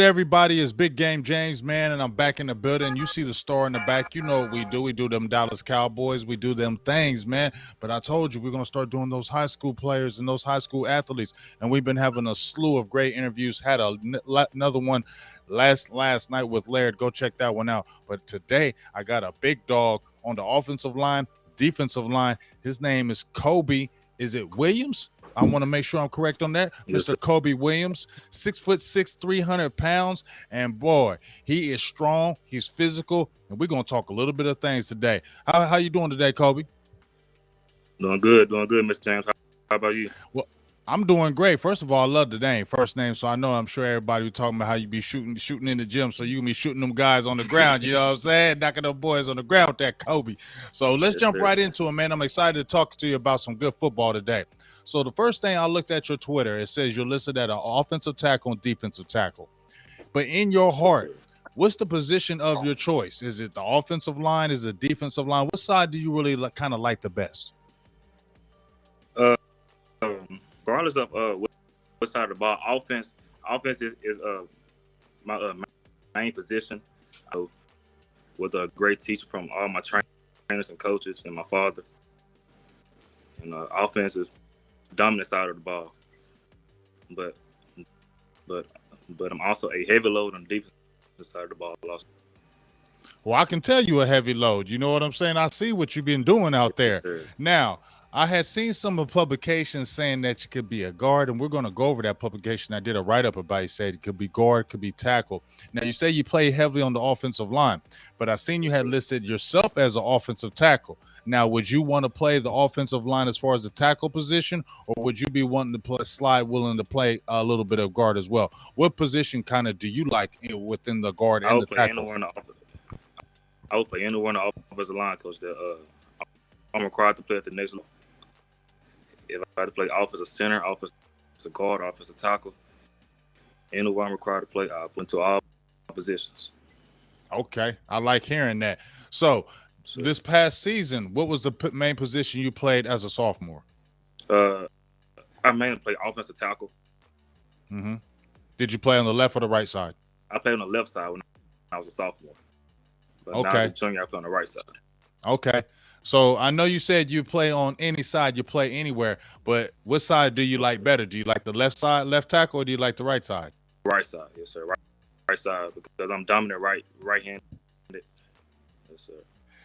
Everybody? Is Big Game James, man, and I'm back in the building. You see the star in the back. You know what we do. We do them Dallas Cowboys. We do them things, man. But I told you we're going to start doing those high school players and those high school athletes. And we've been having a slew of great interviews. Had another one last night with Laird. Go check that one out. But today I got a big dog on the offensive line, defensive line. His name is Kobe. Is it Williams? I want to make sure I'm correct on that. Yes, Mr. sir. Kobe Williams, 6'6", 300 pounds. And boy, he is strong. He's physical. And we're going to talk a little bit of things today. How you doing today, Kobe? Doing good, Mr. James. How about you? Well, I'm doing great. First of all, I love the name, first name. So I'm sure everybody was talking about how you be shooting in the gym. So you can be shooting them guys on the ground. You know what I'm saying? Knocking them boys on the ground with that Kobe. So let's Yes, jump sir. right into it, man. I'm excited to talk to you about some good football today. So the first thing I looked at your Twitter, it says you're listed at an offensive tackle and defensive tackle. But in your heart, what's the position of your choice? Is it the offensive line? Is it defensive line? What side do you really kind of like the best? Uh, Regardless of what side of the ball, offense is my main position. I, with a great teacher from all my trainers and coaches and my father. And offense is dominant side of the ball. But but but I'm also a heavy load on the defensive side of the ball. Also. Well, I can tell you a heavy load. You know what I'm saying? I see what you've been doing out Yes, there. sir. Now, I had seen some of publications saying that you could be a guard, and we're going to go over that publication. I did a write-up about it. Said it could be guard, could be tackle. Now, you say you play heavily on the offensive line, but I seen you Yes, had sir. listed yourself as an offensive tackle. Now, would you want to play the offensive line as far as the tackle position, or would you be wanting to willing to play a little bit of guard as well? What position kind of do you like within the guard I and the would play tackle? anywhere in the I would play anywhere in the offensive line, coach. That I'm required to play at the next level. If I had to play offensive center, offensive guard, offensive tackle, anywhere I'm required to play, I'll play into all positions. Okay, I like hearing that. So, So, this past season, what was the main position you played as a sophomore? uh, I mainly play offensive tackle. hmm Did you play on the left or the right side? I played on the left side when I was a sophomore, but now as a Okay, junior, I play on the right side. okay. So I know you said you play on any side, you play anywhere, but what side do you like better? Do you like the left side, left tackle, or do you like the right side? Right side, yes sir. Right side because I'm dominant right-handed. Yes sir.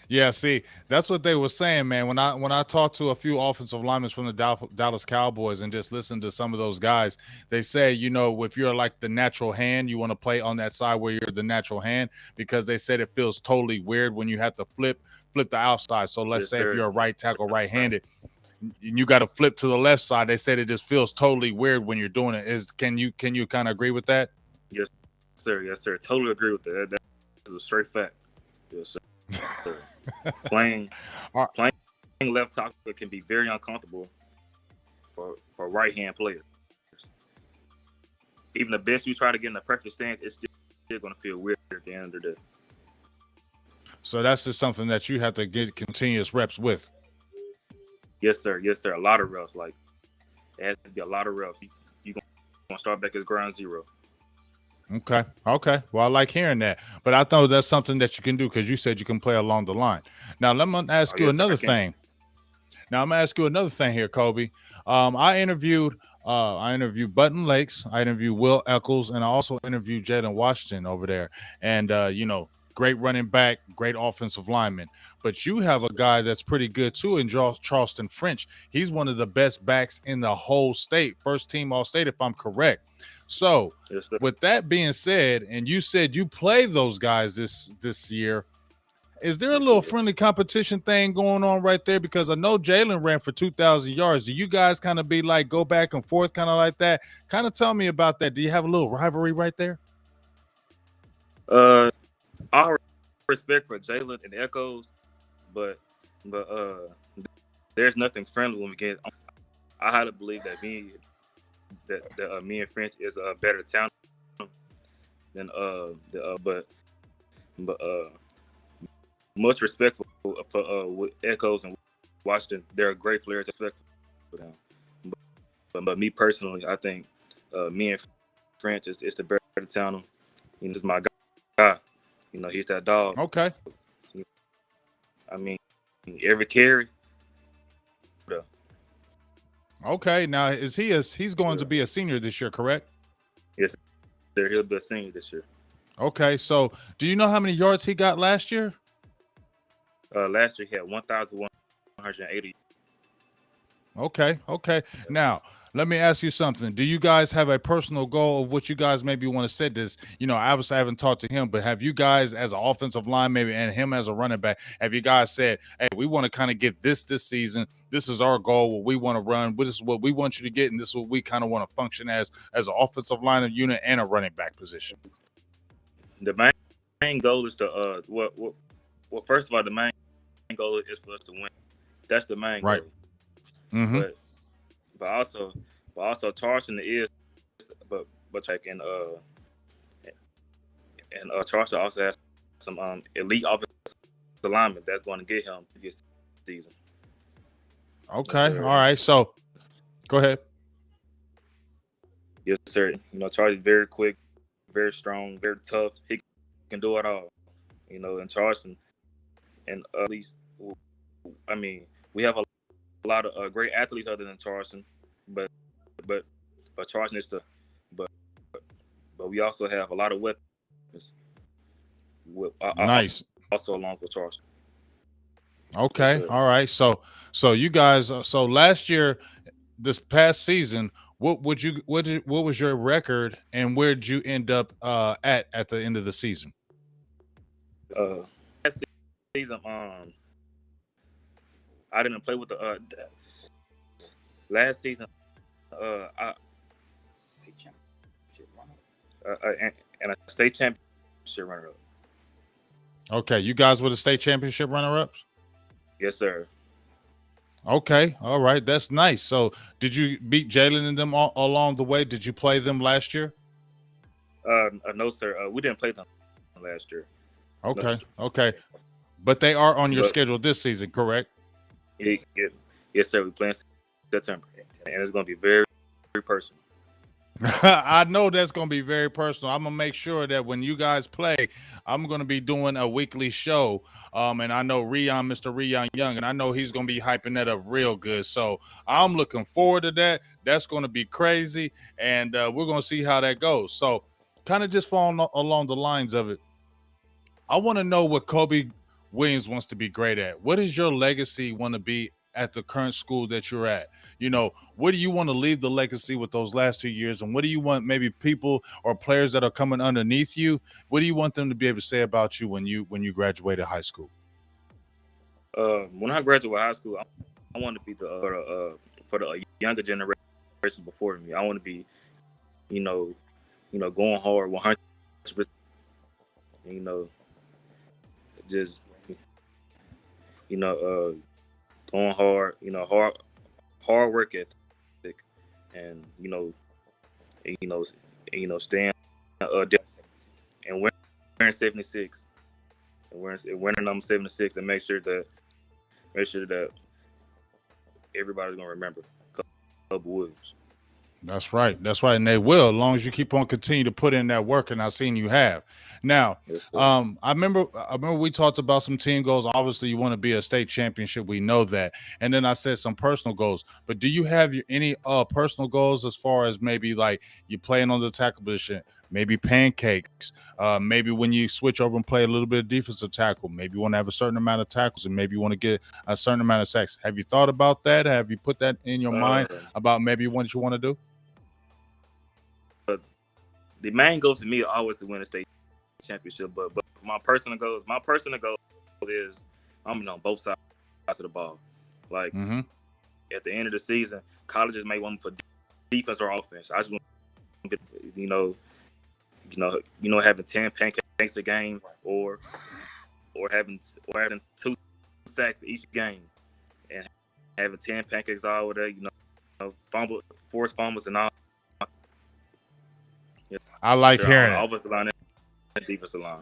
Yeah, see, that's what they were saying, man. When I talked to a few offensive linemen from the Dallas Cowboys and just listened to some of those guys, they say, if you're like the natural hand, you want to play on that side where you're the natural hand because they said it feels totally weird when you have to flip the outside. So let's Yes say if sir. you're a right Yes tackle, sir. Right. right-handed, and you got to flip to the left side. They said it just feels totally weird when you're doing it. Can you kind of agree with that? Yes sir. Yes sir. Totally agree with that. That is a straight fact. Yes sir. Playing All playing left tackle can be very uncomfortable for right hand players. Even the best you try to get in the perfect stance, it's still going to feel weird at the end of the day. So that's just something that you have to get continuous reps with. Yes sir. Yes sir. A lot of reps. Like it has to be a lot of reps. You gonna start back as ground zero. Okay. Okay. Well, I like hearing that. But I thought that's something that you can do because you said you can play along the line. Now, let me Oh ask you yes sir. I another can. thing. Now, I'm gonna ask you another thing here, Kobe. I interviewed Button Lakes, I interviewed Will Eccles, and I also interviewed Jaden Washington over there. And great running back, great offensive lineman. But you have a guy that's pretty good too in Charleston French. He's one of the best backs in the whole state, first team all state, if I'm correct. So, Yes sir. with that being said, and you said you play those guys this year, is there a Yes sir. little friendly competition thing going on right there? Because I know Jalen ran for 2,000 yards. Do you guys kind of be like go back and forth, kind of like that? Kind of tell me about that. Do you have a little rivalry right there? Uh, all respect for Jalen and Echoes, but there's nothing friendly when we get. I highly believe that me and French is a better talent than but much respect for with Echoes and Washington. They're great players. Respect for them, but me personally, I think me and French is the better talent. You know, he's my guy. You know, he's that dog. Okay. I mean, every carry. Okay. Now, he's going to be a senior this year, correct? Yes, sir. He'll be a senior this year. Okay. So, do you know how many yards he got last year? Last year he had 1,180. Okay. Okay. Now, let me ask you something. Do you guys have a personal goal of what you guys maybe want to set this? You know, obviously I haven't talked to him, but have you guys as an offensive line, maybe, and him as a running back, have you guys said, hey, we want to kind of get this season. This is our goal, what we want to run. This is what we want you to get, and this is what we kind of want to function as an offensive line of unit and a running back position? The main goal is to well, first of all, the main goal is for us to win. That's the main Right. goal. Mm-hmm. But also Charleston is but and Charleston also has some elite offensive alignment that's going to get him this season. Okay. Yes, all right. So go ahead. Yes, sir. You know, Charlie's very quick, very strong, very tough. He can do it all. You know, in Charleston, and at least, I mean, we have a lot of great athletes other than Charleston, but Charleston is but we also have a lot of weapons. Nice. Also along with Charleston. Okay. Yes, all right. So you guys, so last year, this past season, what was your record, and where did you end up at the end of the season? Last season, I didn't play with the last season. State championship runner-up. And a state championship runner-up. Okay, you guys were the state championship runner-ups? Yes, sir. Okay, all right, that's nice. So, did you beat Jalen and them all along the way? Did you play them last year? No, sir. We didn't play them last year. Okay, okay, but they are on your schedule this season, correct? Yes, sir. We play in September, and it's going to be very, very personal. I know that's going to be very personal. I'm going to make sure that when you guys play, I'm going to be doing a weekly show. And I know Mr. Rion Young, and I know he's going to be hyping that up real good. So I'm looking forward to that. That's going to be crazy. And we're going to see how that goes. So kind of just following along the lines of it, I want to know what Kobe Williams wants to be great at. What is your legacy want to be at the current school that you're at? You know, what do you want to leave the legacy with those last 2 years? And what do you want maybe people or players that are coming underneath you, what do you want them to be able to say about you when you graduated high school? When I graduated high school, I want to be for the younger generation before me. I want to be, you know, going hard 100%. You know, just, going hard, hard work ethic, and staying and wearing 76, and wearing number 76, and make sure that everybody's gonna remember Kobe Williams. That's right. That's right. And they will, as long as you keep on continue to put in that work, and I've seen you have. Now, Yes, I remember we talked about some team goals. Obviously, you want to be a state championship. We know that. And then I said some personal goals. But do you have any personal goals as far as maybe like you playing on the tackle position, maybe pancakes, maybe when you switch over and play a little bit of defensive tackle, maybe you want to have a certain amount of tackles, and maybe you want to get a certain amount of sacks? Have you thought about that? Have you put that in your mind about maybe what you want to do? The main goal for me is always to win a state championship, but for my personal goal is I'm on both sides of the ball. Like at the end of the season, colleges may want me for defense or offense. I just want having 10 pancakes a game, or having 2 sacks each game, and having 10 pancakes all day. Forced fumbles and all. I like hearing it. Offensive line and defensive line.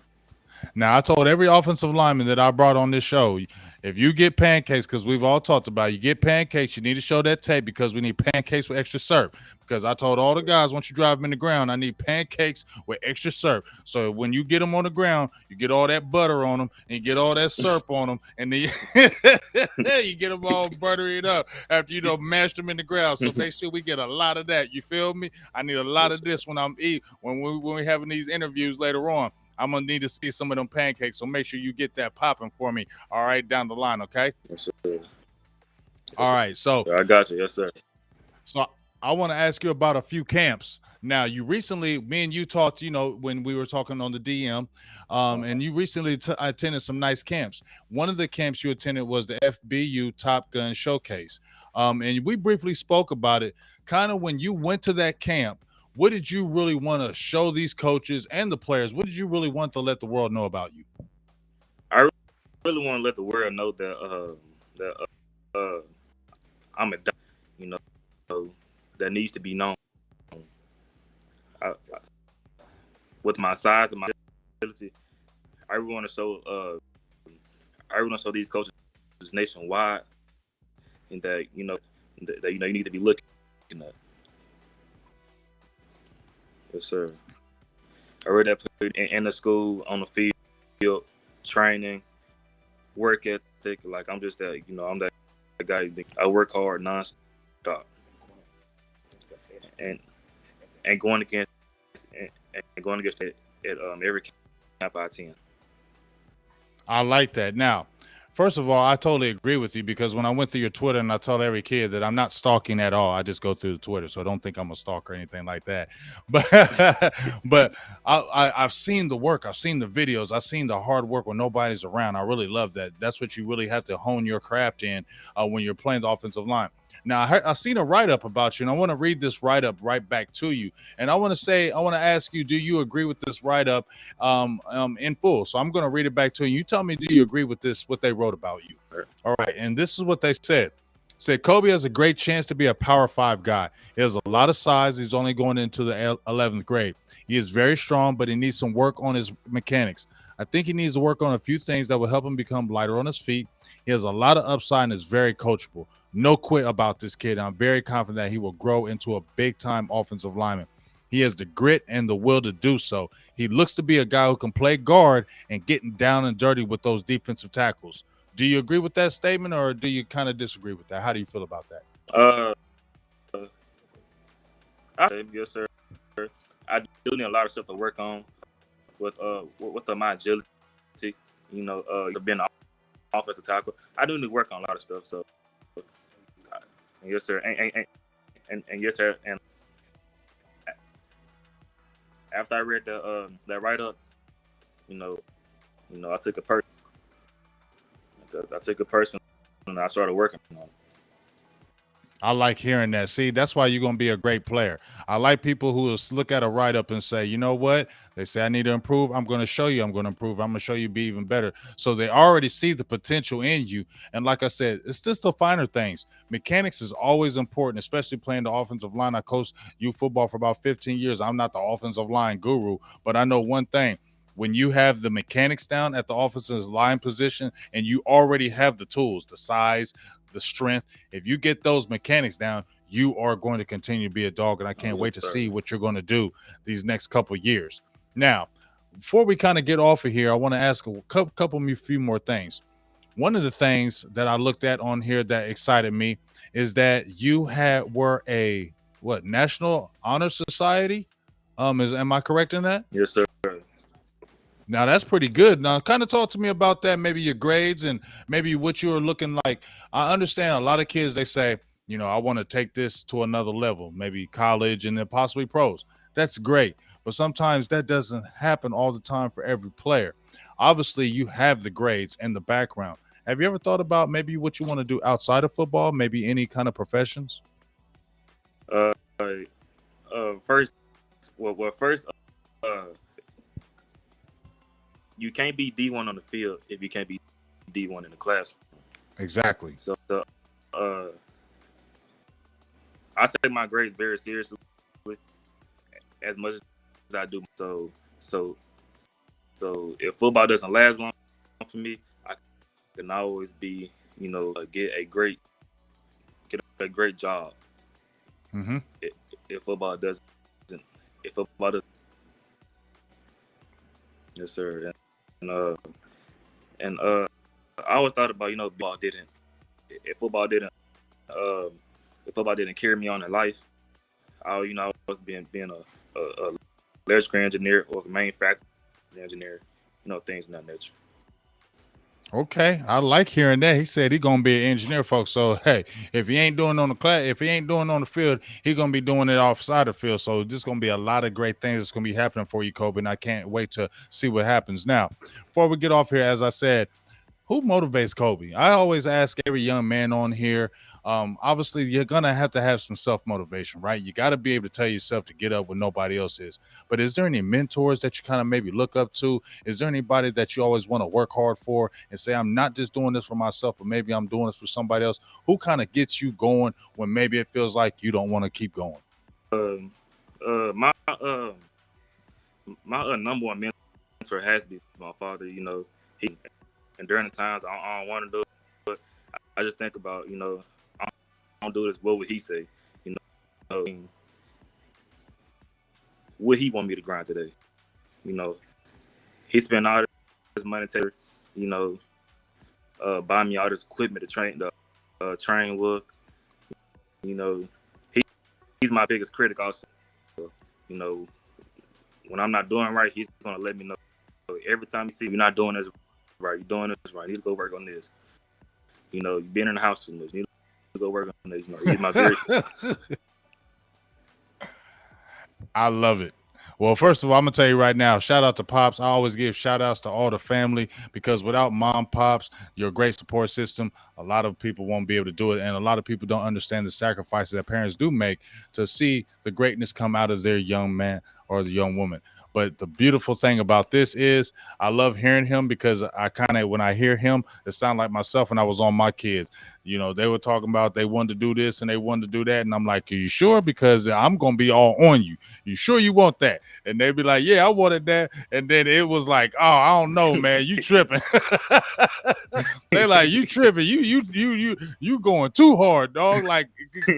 Now, I told every offensive lineman that I brought on this show, If you get pancakes, because we've all talked about it, you get pancakes, you need to show that tape because we need pancakes with extra syrup. Because I told all the guys, once you drive them in the ground, I need pancakes with extra syrup. So when you get them on the ground, you get all that butter on them and you get all that syrup on them, and then you get them all buttered up after you mash them in the ground. So make sure we get a lot of that. You feel me? I need a lot of this when I'm eating when we're having these interviews later on. I'm gonna need to see some of them pancakes, so make sure you get that popping for me. All right, down the line, okay? Yes, sir. All right, so I got you. Yes, sir. So I want to ask you about a few camps. Now, you recently, me and you talked, when we were talking on the DM, and you recently attended some nice camps. One of the camps you attended was the FBU Top Gun Showcase. And we briefly spoke about it. Kind of when you went to that camp, what did you really want to show these coaches and the players? What did you really want to let the world know about you? I really want to let the world know that I'm a doctor, that needs to be known. With my size and my ability, I really want to show. I really want to show these coaches nationwide, and that you need to be looking at. Yes, sir. I read that put in the school, on the field, training, work ethic. Like I'm just that, I'm that guy. I work hard nonstop, and going against it at every camp I attend. I like that. Now, first of all, I totally agree with you because when I went through your Twitter and I tell every kid that I'm not stalking at all, I just go through the Twitter, so don't think I'm a stalker or anything like that. But I've seen the work, I've seen the videos, I've seen the hard work when nobody's around. I really love that. That's what you really have to hone your craft in when you're playing the offensive line. Now, I seen a write-up about you, and I want to read this write-up right back to you. And I want to ask you, do you agree with this write-up in full? So I'm going to read it back to you. You tell me, do you agree with this, what they wrote about you? All right, and this is what they said. Said Kobe has a great chance to be a Power 5 guy. He has a lot of size. He's only going into the 11th grade. He is very strong, but he needs some work on his mechanics. I think he needs to work on a few things that will help him become lighter on his feet. He has a lot of upside and is very coachable. No quit about this kid. I'm very confident that he will grow into a big-time offensive lineman. He has the grit and the will to do so. He looks to be a guy who can play guard and getting down and dirty with those defensive tackles. Do you agree with that statement, or do you kind of disagree with that? How do you feel about that? Yes, sir. I do need a lot of stuff to work on with my agility. Being an offensive tackle, I do need to work on a lot of stuff. So, yes, sir. And yes, sir. And after I read that write up, I took a person. I took a person, and I started working on it. I like hearing that. See, that's why you're going to be a great player. I like people who will look at a write-up and say, you know what? They say, I need to improve. I'm going to show you I'm going to improve. I'm going to show you be even better. So they already see the potential in you. And like I said, it's just the finer things. Mechanics is always important, especially playing the offensive line. I coached youth football for about 15 years. I'm not the offensive line guru, but I know one thing. When you have the mechanics down at the offensive line position and you already have the tools, the size, the strength, if you get those mechanics down, you are going to continue to be a dog. And I can't wait to see what you're going to do these next couple of years. Now, before we kind of get off of here, I want to ask a few more things. One of the things that I looked at on here that excited me is that you were a National Honor Society? Am I correct in that? Yes, sir. Now, that's pretty good. Now, kind of talk to me about that, maybe your grades and maybe what you were looking like. I understand a lot of kids, they say, I want to take this to another level, maybe college and then possibly pros. That's great. But sometimes that doesn't happen all the time for every player. Obviously, you have the grades and the background. Have you ever thought about maybe what you want to do outside of football, maybe any kind of professions? First, you can't be D1 on the field if you can't be D1 in the classroom. Exactly. So, I take my grades very seriously, as much as I do. So if football doesn't last long for me, and always be, get a great job. Mm-hmm. If football doesn't, if football doesn't, yes sir, and I always thought about, football didn't, if football didn't, um, if football didn't carry me on in life, I was being a electrical engineer or manufacturing engineer, things in that nature. Okay, I like hearing that. He said he gonna be an engineer, folks. So hey, if he ain't doing on the class, if he ain't doing on the field, he gonna be doing it offside the field. So there's gonna be a lot of great things that's gonna be happening for you, Kobe. And I can't wait to see what happens. Now, before we get off here, as I said, who motivates Kobe? I always ask every young man on here. Obviously, you're gonna have to have some self-motivation, right? You got to be able to tell yourself to get up when nobody else is. But is there any mentors that you kind of maybe look up to? Is there anybody that you always want to work hard for and say, I'm not just doing this for myself, but maybe I'm doing this for somebody else? Who kind of gets you going when maybe it feels like you don't want to keep going? My number one mentor has to be my father. He, and during the times I don't want to do it, but I just think about, I don't do this. What would he say? Would he want me to grind today? He spent all his money to, buy me all this equipment to train with. He's my biggest critic also. When I'm not doing right, he's gonna let me know. Every time you see you're not doing this right, you're doing this right, you need to go work on this. You've been in the house too much, you need to go work on this. He's my very I love it. Well, first of all, I'm gonna tell you right now, shout out to Pops. I always give shout outs to all the family because without mom, Pops, your great support system, a lot of people won't be able to do it. And a lot of people don't understand the sacrifices that parents do make to see the greatness come out of their young man or the young woman. But the beautiful thing about this is I love hearing him because I kind of, when I hear him, it sounds like myself when I was on my kids. They were talking about they wanted to do this and they wanted to do that. And I'm like, are you sure? Because I'm going to be all on you. You sure you want that? And they'd be like, yeah, I wanted that. And then it was like, oh, I don't know, man. You tripping. They like, you tripping. You going too hard, dog. Like,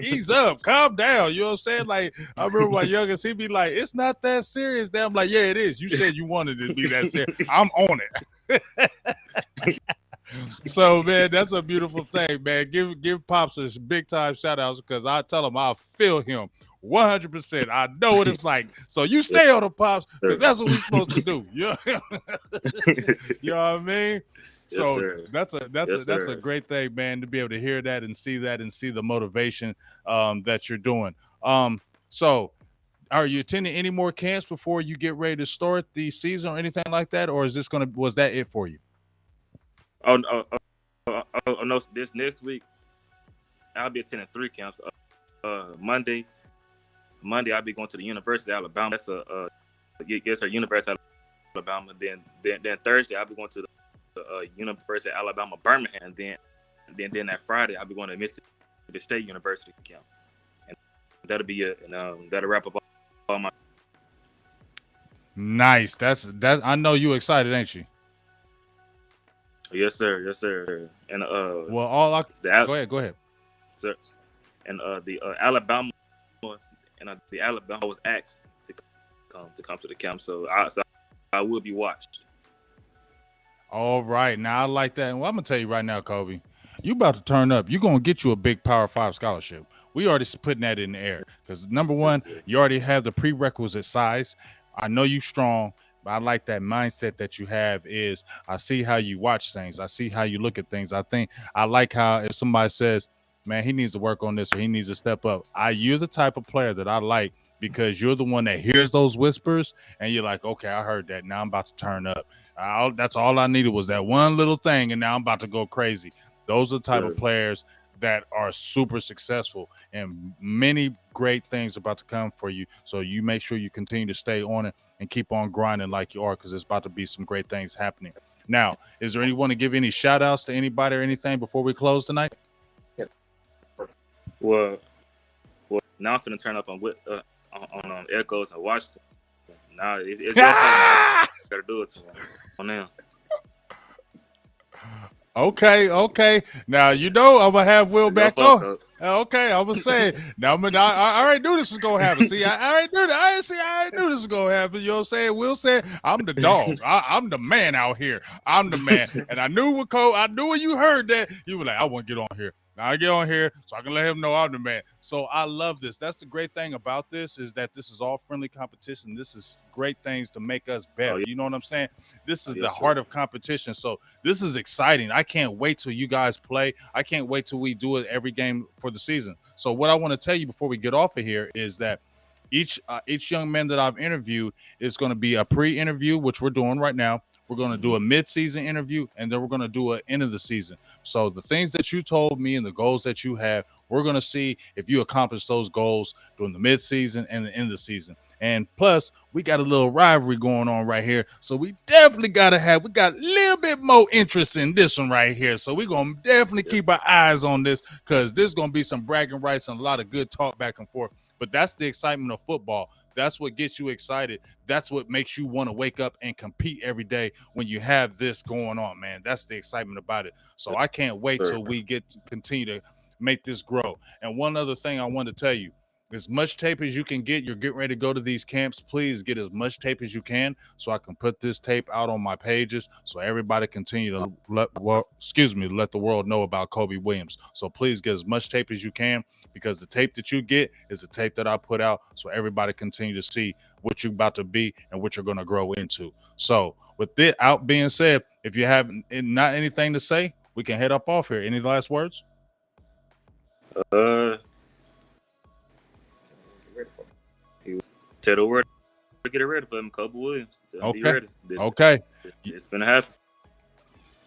ease up, calm down. You know what I'm saying? Like, I remember my youngest, he'd be like, it's not that serious. Then I'm like, yeah, it is. You said you wanted it to be that serious. I'm on it. So, man, that's a beautiful thing, man. Give Pops a big time shout outs because I tell him I feel him 100%. I know what it's like. So you stay on the Pops because that's what we're supposed to do. You know what I mean? So yes, that's a great thing, man, to be able to hear that and see the motivation that you're doing. So are you attending any more camps before you get ready to start the season or anything like that, or was that it for you? Oh no! This next week, I'll be attending 3 camps. Monday, I'll be going to the University of Alabama. That's University of Alabama. Then Thursday, I'll be going to the University of Alabama, Birmingham. Then that Friday, I'll be going to Mississippi State University camp. And that'll be it. And that'll wrap up all my. Nice. That's. I know you excited, ain't you? Yes, sir. And well, go ahead, sir. And the Alabama and the Alabama was asked to come to the camp, so I will be watched. All right, now I like that. Well, I'm gonna tell you right now, Kobe, you about to turn up. You're gonna get you a big Power 5 scholarship. We already putting that in the air because number one, you already have the prerequisite size. I know you strong. But I like that mindset that you have is I see how you watch things. I see how you look at things. I like how if somebody says, man, he needs to work on this or he needs to step up. You're the type of player that I like because you're the one that hears those whispers and you're like, okay, I heard that. Now I'm about to turn up. That's all I needed was that one little thing. And now I'm about to go crazy. Those are the type of players that are super successful and many great things about to come for you. So you make sure you continue to stay on it and keep on grinding like you are because it's about to be some great things happening. Now, is there anyone to give any shout outs to anybody or anything before we close tonight? Well, now I'm finna turn up on Echoes and Washington. Now it's your turn. Gotta do it to him. On now. Okay. Now I'm gonna have Will It's your back fault, on. Coach. Okay, I'm gonna say now. I already knew this was gonna happen. See, I already knew that. I already knew this was gonna happen. You know what I'm saying? Will said, "I'm the dog. I'm the man out here. I'm the man." And I knew when you heard that, you were like, "I want to get on here. I get on here so I can let him know I'm the man." So I love this. That's the great thing about this is that this is all friendly competition. This is great things to make us better. Oh, yeah. You know what I'm saying? This is the Yes, heart sir. of competition. So this is exciting. I can't wait till you guys play. I can't wait till we do it every game for the season. So what I want to tell you before we get off of here is that each young man that I've interviewed is going to be a pre-interview, which we're doing right now. We're going to do a mid-season interview, and then we're going to do an end of the season. So the things that you told me and the goals that you have, we're going to see if you accomplish those goals during the mid-season and the end of the season. And plus, we got a little rivalry going on right here. So we definitely got a little bit more interest in this one right here. So we're going to definitely keep our eyes on this because there's going to be some bragging rights and a lot of good talk back and forth. But that's the excitement of football. That's what gets you excited. That's what makes you want to wake up and compete every day when you have this going on, man. That's the excitement about it. So I can't wait till we get to continue to make this grow. And one other thing I want to tell you, as much tape as you can get, you're getting ready to go to these camps. Please get as much tape as you can so I can put this tape out on my pages so everybody continue to let the world know about Kobe Williams. So please get as much tape as you can because the tape that you get is the tape that I put out so everybody continue to see what you're about to be and what you're going to grow into. So with that out being said, if you have not anything to say, we can head up off here. Any last words? Tell the world to get it ready for him, Kobe Williams. Tell him be ready. Okay. It's finna happen.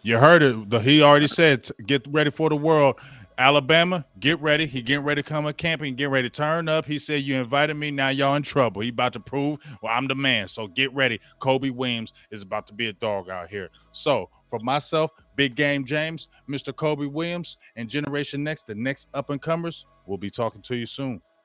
You heard it. He already said, get ready for the world. Alabama, get ready. He getting ready to come to camping, getting ready to turn up. He said, you invited me, now y'all in trouble. He about to prove, well, I'm the man. So get ready. Kobe Williams is about to be a dog out here. So for myself, Big Game James, Mr. Kobe Williams, and Generation Next, the next up-and-comers, we'll be talking to you soon.